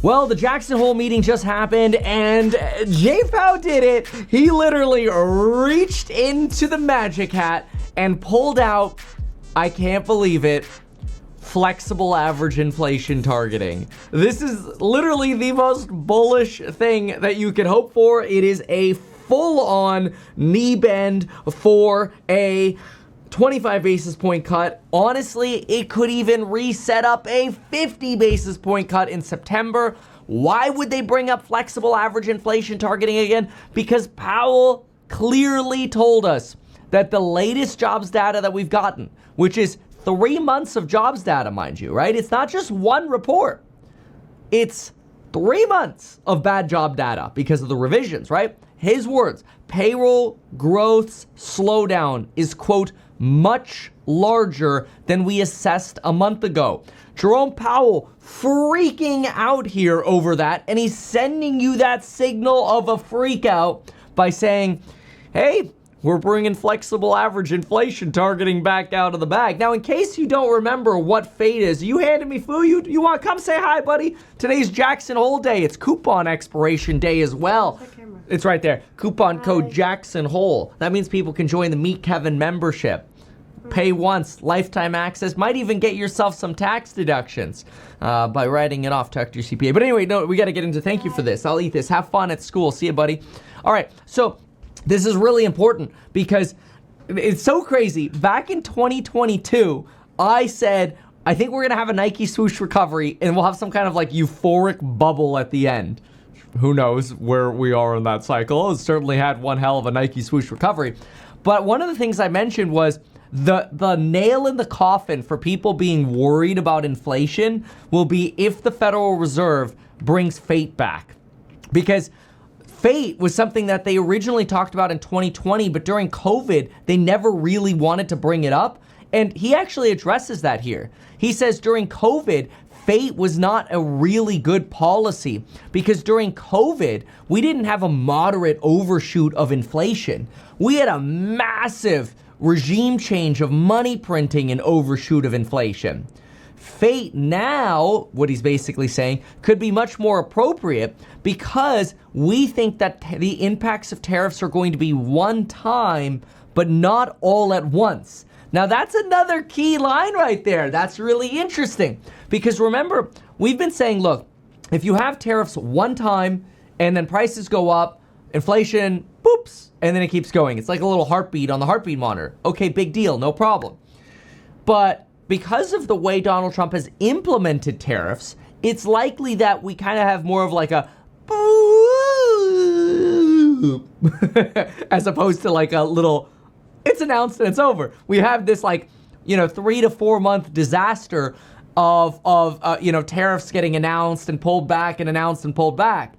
Well, the Jackson Hole meeting just happened, and Jay Powell did it. He literally reached into the magic hat and pulled out, I can't believe it, flexible average inflation targeting. This is literally the most bullish thing that you could hope for. It is a full-on knee bend for a 25 basis point cut. Honestly, it could even reset up a 50 basis point cut in September. Why would they bring up flexible average inflation targeting again? Because Powell clearly told us that the latest jobs data that we've gotten, which is 3 months of jobs data, mind you, right? It's not just one report. It's 3 months of bad job data because of the revisions, right? His words, payroll growth's slowdown is, quote, much larger than we assessed a month ago. Jerome Powell freaking out here over that, and he's sending you that signal of a freak out by saying, hey, we're bringing flexible average inflation targeting back out of the bag. Now, in case you don't remember what fate is, you handed me food. You want to come say hi, buddy? Today's Jackson Hole Day. It's coupon expiration day as well. It's right there. Coupon code Jackson Hole. That means people can join the Meet Kevin membership. Pay once, lifetime access. Might even get yourself some tax deductions by writing it off. Talk to your CPA. But anyway, no, we got to get into thank you for this. I'll eat this. Have fun at school. See you, buddy. All right. So this is really important because it's so crazy. Back in 2022, I said, I think we're going to have a Nike swoosh recovery and we'll have some kind of like euphoric bubble at the end. Who knows where we are in that cycle? It's certainly had one hell of a Nike swoosh recovery. But one of the things I mentioned was the nail in the coffin for people being worried about inflation will be if the Federal Reserve brings FATE back. Because FATE was something that they originally talked about in 2020, but during COVID, they never really wanted to bring it up. And he actually addresses that here. He says during COVID, FATE was not a really good policy because during COVID, we didn't have a moderate overshoot of inflation. We had a massive regime change of money printing and overshoot of inflation. FATE now, what he's basically saying, could be much more appropriate because we think that the impacts of tariffs are going to be one time, but not all at once. Now, that's another key line right there. That's really interesting because remember, we've been saying, look, if you have tariffs one time and then prices go up, inflation, boops, and then it keeps going. It's like a little heartbeat on the heartbeat monitor. Okay, big deal, no problem. But because of the way Donald Trump has implemented tariffs, it's likely that we kind of have more of like a boop as opposed to like a little, it's announced and it's over. We have this like, 3 to 4 month disaster of tariffs getting announced and pulled back and announced and pulled back.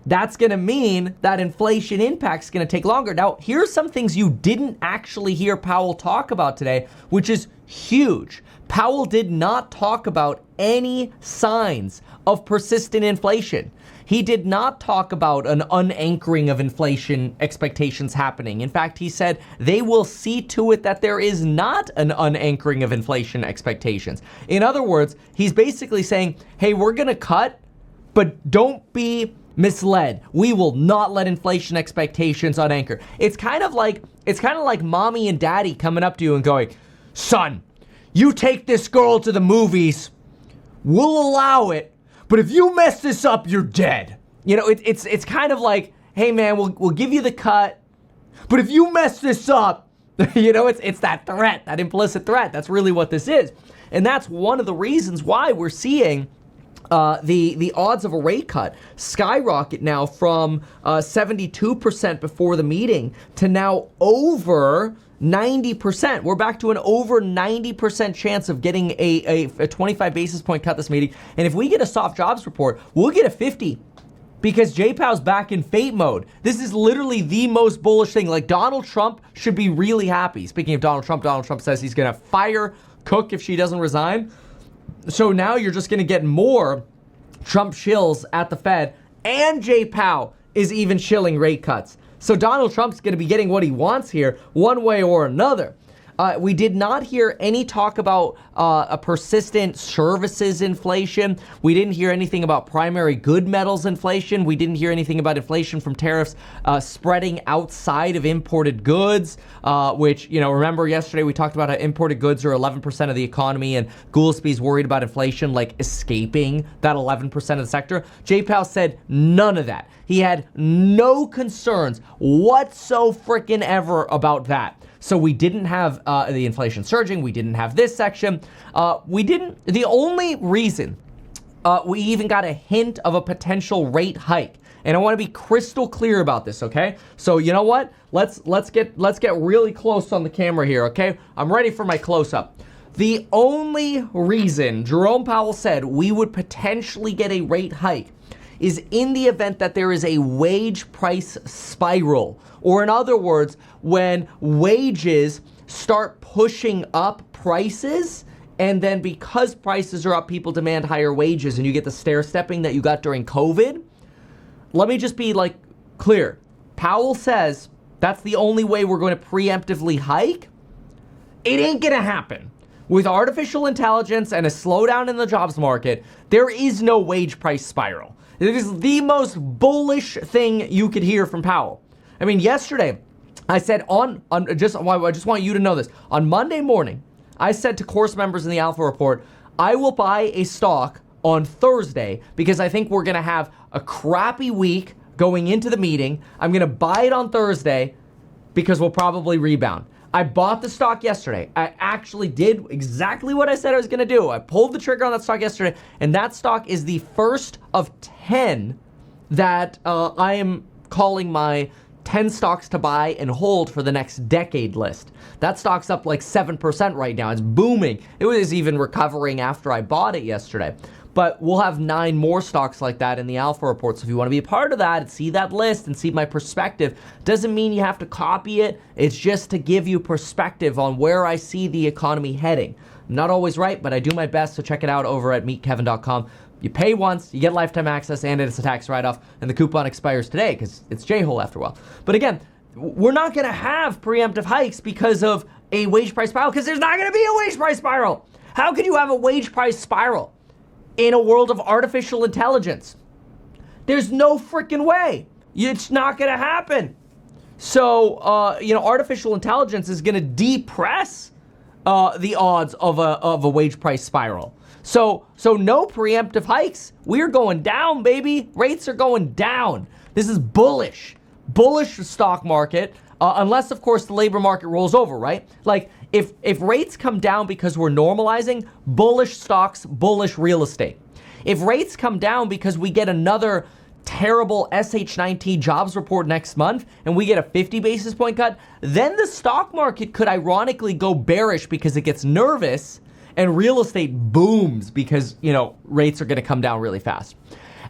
That's going to mean that inflation impact's going to take longer. Now, here's some things you didn't actually hear Powell talk about today, which is huge. Powell did not talk about any signs of persistent inflation. He did not talk about an unanchoring of inflation expectations happening. In fact, he said they will see to it that there is not an unanchoring of inflation expectations. In other words, he's basically saying, hey, we're going to cut, but don't be misled. We will not let inflation expectations unanchor. It's kind of like mommy and daddy coming up to you and going, son, you take this girl to the movies, we'll allow it, but if you mess this up, you're dead. It's kind of like, hey man, we'll give you the cut, but if you mess this up, it's that threat, that implicit threat. That's really what this is. And that's one of the reasons why we're seeing the odds of a rate cut skyrocket now from 72% before the meeting to now over 90%. We're back to an over 90% chance of getting a 25 basis point cut this meeting. And if we get a soft jobs report, we'll get a 50 because Jay Powell's back in fate mode. This is literally the most bullish thing. Like Donald Trump should be really happy. Speaking of Donald Trump says he's going to fire Cook if she doesn't resign. So now you're just going to get more Trump shills at the Fed, and Jay Powell is even shilling rate cuts. So Donald Trump's going to be getting what he wants here one way or another. We did not hear any talk about a persistent services inflation. We didn't hear anything about primary good metals inflation. We didn't hear anything about inflation from tariffs spreading outside of imported goods, which, remember yesterday we talked about how imported goods are 11% of the economy, and Goolsby's worried about inflation like escaping that 11% of the sector. Jay Powell said none of that. He had no concerns whatsoever about that. So we didn't have the inflation surging. We didn't have this section. The only reason we even got a hint of a potential rate hike, and I want to be crystal clear about this, okay? So you know what? Let's get really close on the camera here, okay? I'm ready for my close-up. The only reason Jerome Powell said we would potentially get a rate hike is in the event that there is a wage price spiral. Or in other words, when wages start pushing up prices, and then because prices are up, people demand higher wages, and you get the stair-stepping that you got during COVID. Let me just be clear. Powell says that's the only way we're going to preemptively hike. It ain't gonna happen. With artificial intelligence and a slowdown in the jobs market, there is no wage price spiral. It is the most bullish thing you could hear from Powell. I mean, yesterday, I said I just want you to know this. On Monday morning, I said to course members in the Alpha Report, I will buy a stock on Thursday because I think we're going to have a crappy week going into the meeting. I'm going to buy it on Thursday because we'll probably rebound. I bought the stock yesterday. I actually did exactly what I said I was going to do. I pulled the trigger on that stock yesterday, and that stock is the first of 10 that I am calling my 10 stocks to buy and hold for the next decade list. That stock's up 7% right now. It's booming. It was even recovering after I bought it yesterday. But we'll have 9 more stocks like that in the Alpha Report. So if you want to be a part of that and see that list and see my perspective, doesn't mean you have to copy it. It's just to give you perspective on where I see the economy heading. I'm not always right, but I do my best. So check it out over at meetkevin.com. You pay once, you get lifetime access, and it's a tax write-off. And the coupon expires today because it's J-Hole after a while. But again, we're not going to have preemptive hikes because of a wage price spiral, because there's not going to be a wage price spiral. How could you have a wage price spiral in a world of artificial intelligence? There's no freaking way. It's not going to happen. So, artificial intelligence is going to depress the odds of a wage price spiral. So no preemptive hikes. We're going down, baby. Rates are going down. This is bullish stock market, unless, of course, the labor market rolls over, right? If rates come down because we're normalizing, bullish stocks, bullish real estate. If rates come down because we get another terrible SH19 jobs report next month and we get a 50 basis point cut, then the stock market could ironically go bearish because it gets nervous, and real estate booms because, rates are going to come down really fast.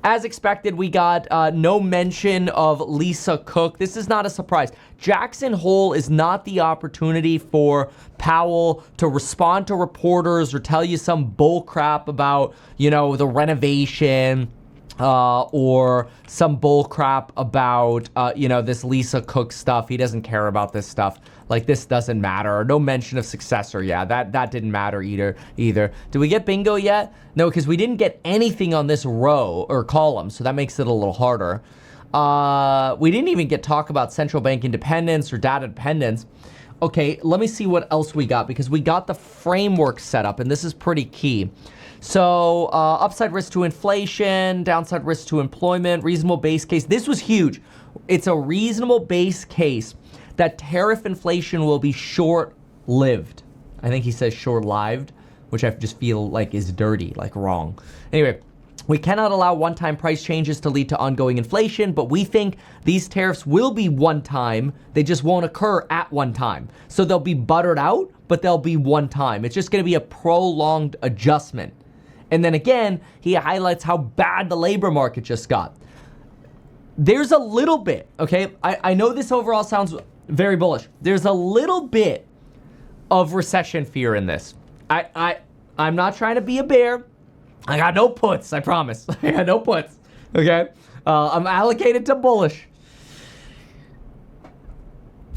As expected, we got no mention of Lisa Cook. This is not a surprise. Jackson Hole is not the opportunity for Powell to respond to reporters or tell you some bull crap about, the renovation or some bull crap about, this Lisa Cook stuff. He doesn't care about this stuff. This doesn't matter. No mention of successor. Yeah, that didn't matter either. Did we get bingo yet? No, because we didn't get anything on this row or column, so that makes it a little harder. We didn't even get talk about central bank independence or data dependence. Okay, let me see what else we got, because we got the framework set up, and this is pretty key. So upside risk to inflation, downside risk to employment, reasonable base case. This was huge. It's a reasonable base case that tariff inflation will be short-lived. I think he says short-lived, which I just feel like is dirty, wrong. Anyway, we cannot allow one-time price changes to lead to ongoing inflation, but we think these tariffs will be one-time. They just won't occur at one time. So they'll be buttered out, but they'll be one time. It's just going to be a prolonged adjustment. And then again, he highlights how bad the labor market just got. There's a little bit, okay? I know this overall sounds very bullish. There's a little bit of recession fear in this. I'm not trying to be a bear. I got no puts, I promise. I got no puts, okay? I'm allocated to bullish.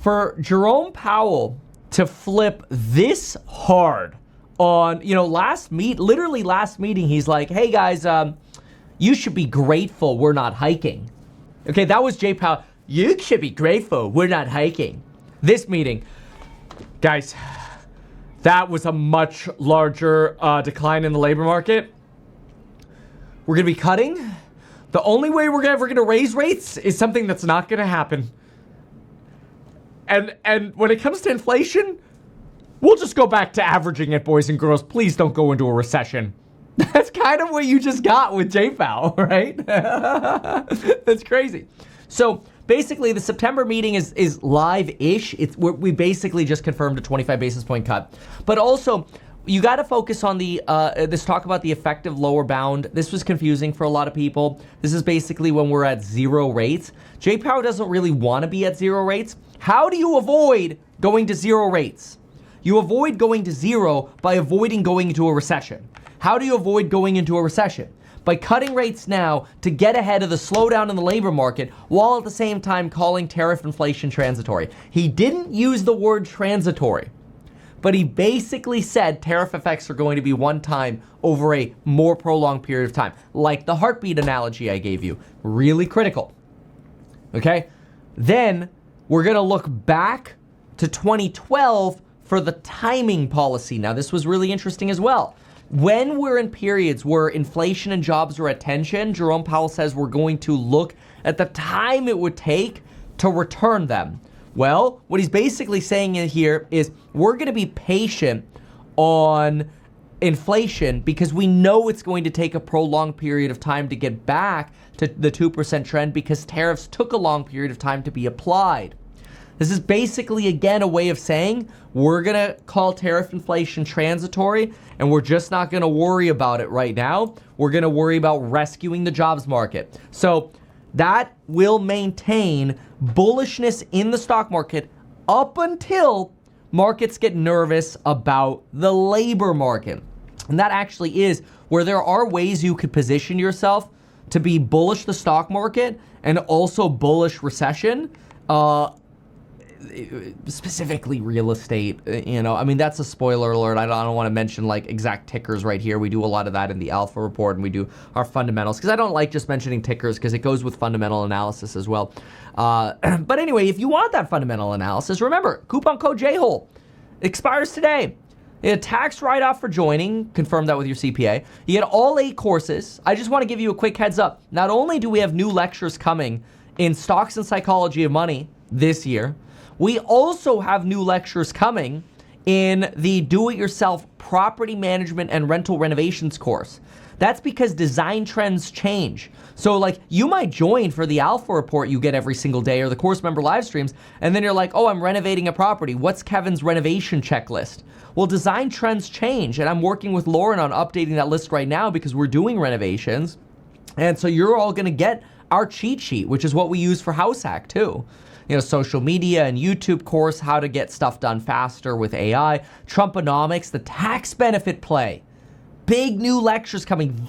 For Jerome Powell to flip this hard on, last meeting, he's like, hey guys, you should be grateful we're not hiking. Okay, that was Jay Powell. You should be grateful we're not hiking. This meeting, guys, that was a much larger decline in the labor market. We're going to be cutting. The only way we're ever going to raise rates is something that's not going to happen. And when it comes to inflation, we'll just go back to averaging it, boys and girls. Please don't go into a recession. That's kind of what you just got with Jay Powell, right? That's crazy. So basically, the September meeting is live-ish. We basically just confirmed a 25 basis point cut. But also, you got to focus on this talk about the effective lower bound. This was confusing for a lot of people. This is basically when we're at zero rates. Jay Powell doesn't really want to be at zero rates. How do you avoid going to zero rates? You avoid going to zero by avoiding going into a recession. How do you avoid going into a recession? By cutting rates now to get ahead of the slowdown in the labor market while at the same time calling tariff inflation transitory. He didn't use the word transitory, but he basically said tariff effects are going to be one time over a more prolonged period of time, like the heartbeat analogy I gave you. Really critical. Okay? Then we're going to look back to 2012 for the timing policy. Now, this was really interesting as well. When we're in periods where inflation and jobs are at tension, Jerome Powell says we're going to look at the time it would take to return them. Well, what he's basically saying in here is we're going to be patient on inflation because we know it's going to take a prolonged period of time to get back to the 2% trend because tariffs took a long period of time to be applied. This is basically, again, a way of saying we're going to call tariff inflation transitory and we're just not going to worry about it right now. We're going to worry about rescuing the jobs market. So that will maintain bullishness in the stock market up until markets get nervous about the labor market. And that actually is where there are ways you could position yourself to be bullish the stock market and also bullish recession. Specifically real estate, that's a spoiler alert. I don't want to mention like exact tickers right here. We do a lot of that in the Alpha report and we do our fundamentals because I don't like just mentioning tickers because it goes with fundamental analysis as well. But anyway, if you want that fundamental analysis, remember, coupon code JHOLE expires today. A tax write-off for joining, confirm that with your CPA. You get all 8 courses. I just want to give you a quick heads up. Not only do we have new lectures coming in stocks and psychology of money this year, we also have new lectures coming in the do-it-yourself property management and rental renovations course. That's because design trends change. So like you might join for the Alpha report you get every single day or the course member live streams, and then you're like, oh, I'm renovating a property. What's Kevin's renovation checklist? Well, design trends change, and I'm working with Lauren on updating that list right now because we're doing renovations. And so you're all gonna get our cheat sheet, which is what we use for House Hack too. Social media and YouTube course, how to get stuff done faster with AI, Trumponomics, the tax benefit play. Big new lectures coming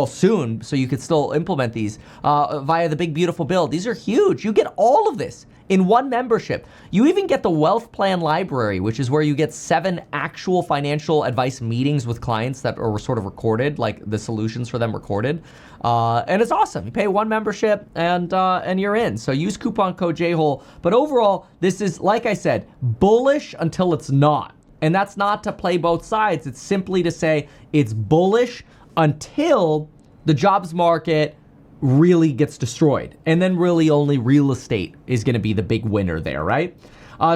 soon, so you could still implement these via the Big Beautiful Bill. These are huge. You get all of this in one membership. You even get the Wealth Plan Library, which is where you get 7 actual financial advice meetings with clients that are sort of recorded, like the solutions for them recorded. And it's awesome. You pay one membership and you're in. So use coupon code JHOLE. But overall, this is, like I said, bullish until it's not. And that's not to play both sides. It's simply to say it's bullish until the jobs market really gets destroyed. And then really only real estate is going to be the big winner there, right?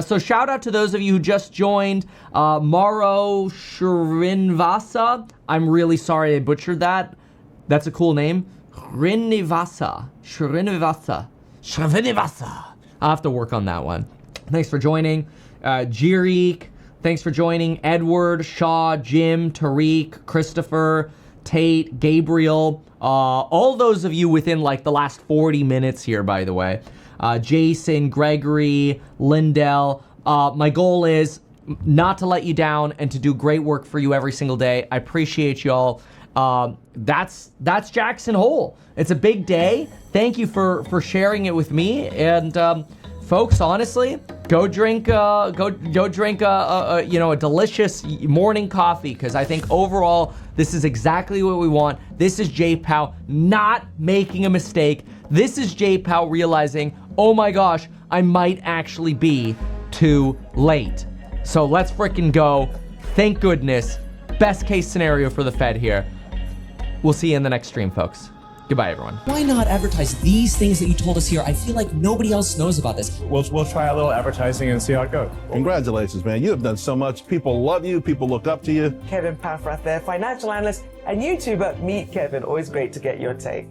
So shout out to those of you who just joined. Maro Srinivasa. I'm really sorry I butchered that. That's a cool name. Srinivasa. I'll have to work on that one. Thanks for joining. Jirik, thanks for joining. Edward, Shaw, Jim, Tariq, Christopher, Tate, Gabriel, all those of you within like the last 40 minutes here, by the way. Jason, Gregory, Lindell. My goal is not to let you down and to do great work for you every single day. I appreciate y'all. That's Jackson Hole. It's a big day. Thank you for sharing it with me. And folks, honestly, Go drink a delicious morning coffee, because I think overall this is exactly what we want. This is Jay Powell not making a mistake. This is Jay Powell realizing, oh my gosh, I might actually be too late. So let's freaking go. Thank goodness. Best case scenario for the Fed here. We'll see you in the next stream, folks. Goodbye, everyone. Why not advertise these things that you told us here? I feel like nobody else knows about this. We'll try a little advertising and see how it goes. Congratulations, man. You have done so much. People love you. People look up to you. Kevin Paffrath there, financial analyst and YouTuber. Meet Kevin. Always great to get your take.